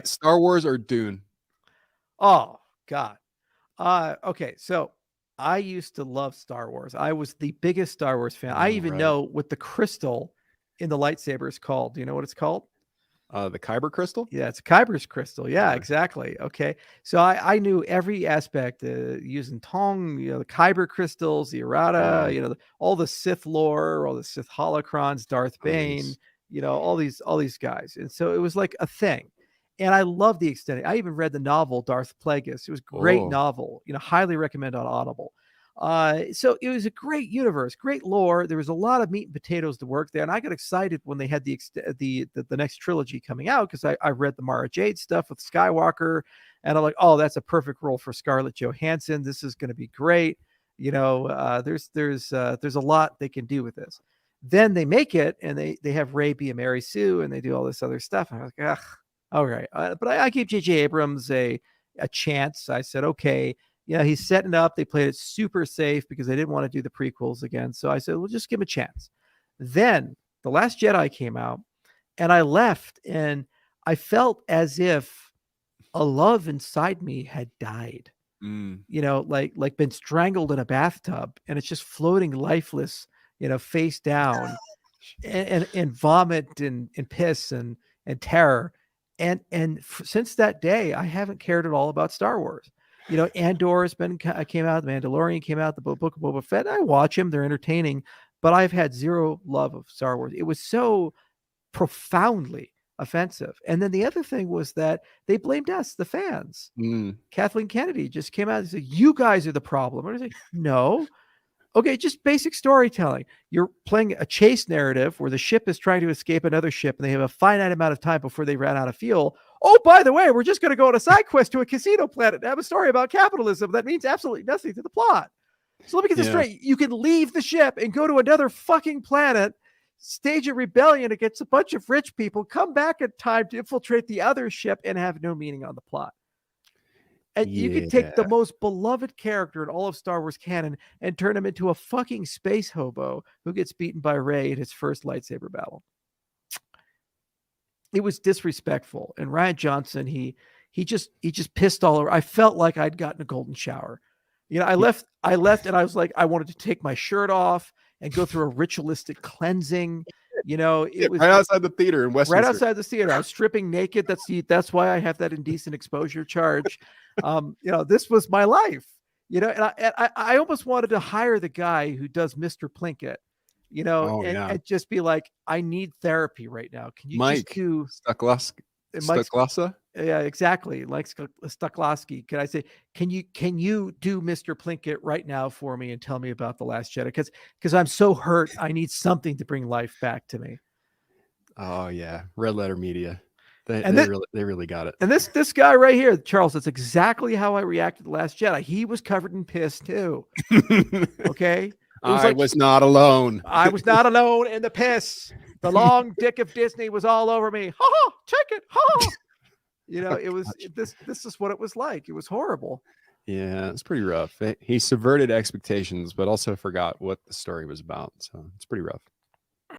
Star Wars or Dune? Oh God. Okay, so I used to love Star Wars. I was the biggest Star Wars fan. I even Right. know what the crystal in the lightsaber is called. Do you know what it's called? The Kyber crystal. Yeah, it's Kyber's crystal. Yeah, Okay. exactly. Okay. So I knew every aspect, using Tong, the Kyber crystals, the errata, Wow. all the Sith lore, all the Sith holocrons, Darth Bane, Nice. all these guys. And so it was like a thing. And I love the extended. I even read the novel Darth Plagueis. It was a great Oh, novel, highly recommend on Audible. So it was a great universe, great lore. There was a lot of meat and potatoes to work there, and I got excited when they had the next trilogy coming out because I read the Mara Jade stuff with Skywalker, and I'm like, oh, that's a perfect role for Scarlett Johansson. This is going to be great. There's a lot they can do with this. Then they make it, and they have Rey be a Mary Sue, and they do all this other stuff. And I was like, ugh, all right. But I gave J.J. Abrams a chance. I said, okay, he's setting up. They played it super safe because they didn't want to do the prequels again. So I said, well, just give him a chance. Then The Last Jedi came out, and I left, and I felt as if a love inside me had died. Like been strangled in a bathtub, and it's just floating lifeless, face down, and vomit and piss and terror. And since that day, I haven't cared at all about Star Wars. Andor came out, The Mandalorian came out, the Book of Boba Fett. I watch them; they're entertaining, but I've had zero love of Star Wars. It was so profoundly offensive. And then the other thing was that they blamed us, the fans. Kathleen Kennedy just came out and said, "You guys are the problem." And I was like, "No." Okay, just basic storytelling. You're playing a chase narrative where the ship is trying to escape another ship and they have a finite amount of time before they ran out of fuel. Oh, by the way, we're just going to go on a side quest to a casino planet and have a story about capitalism that means absolutely nothing to the plot. So let me get this straight. You can leave the ship and go to another fucking planet, stage a rebellion against a bunch of rich people, come back in time to infiltrate the other ship and have no meaning on the plot. And you could take the most beloved character in all of Star Wars canon and turn him into a fucking space hobo who gets beaten by Rey in his first lightsaber battle. It was disrespectful. And Rian Johnson, he just pissed all over. I felt like I'd gotten a golden shower. I left and I was like, I wanted to take my shirt off and go through a ritualistic cleansing. It was right outside the theater in Westminster. Right outside the theater. I was stripping naked. That's why I have that indecent exposure charge. This was my life. And I almost wanted to hire the guy who does Mr. Plinkett, and just be like, I need therapy right now. Can you Mike, just do Stuklasa? Yeah, exactly. Like Stuklowski. Can I say, can you do Mr. Plinkett right now for me and tell me about The Last Jedi? Because I'm so hurt. I need something to bring life back to me. Oh yeah. Red Letter Media. They really got it. And this guy right here, Charles, that's exactly how I reacted to The Last Jedi. He was covered in piss too. Okay. I was not alone. I was not alone in the piss. The long dick of Disney was all over me. Ha ha, take it. Ha ha. It was this is what it was like. It was horrible. Yeah, it's pretty rough. He subverted expectations, but also forgot what the story was about. So it's pretty rough.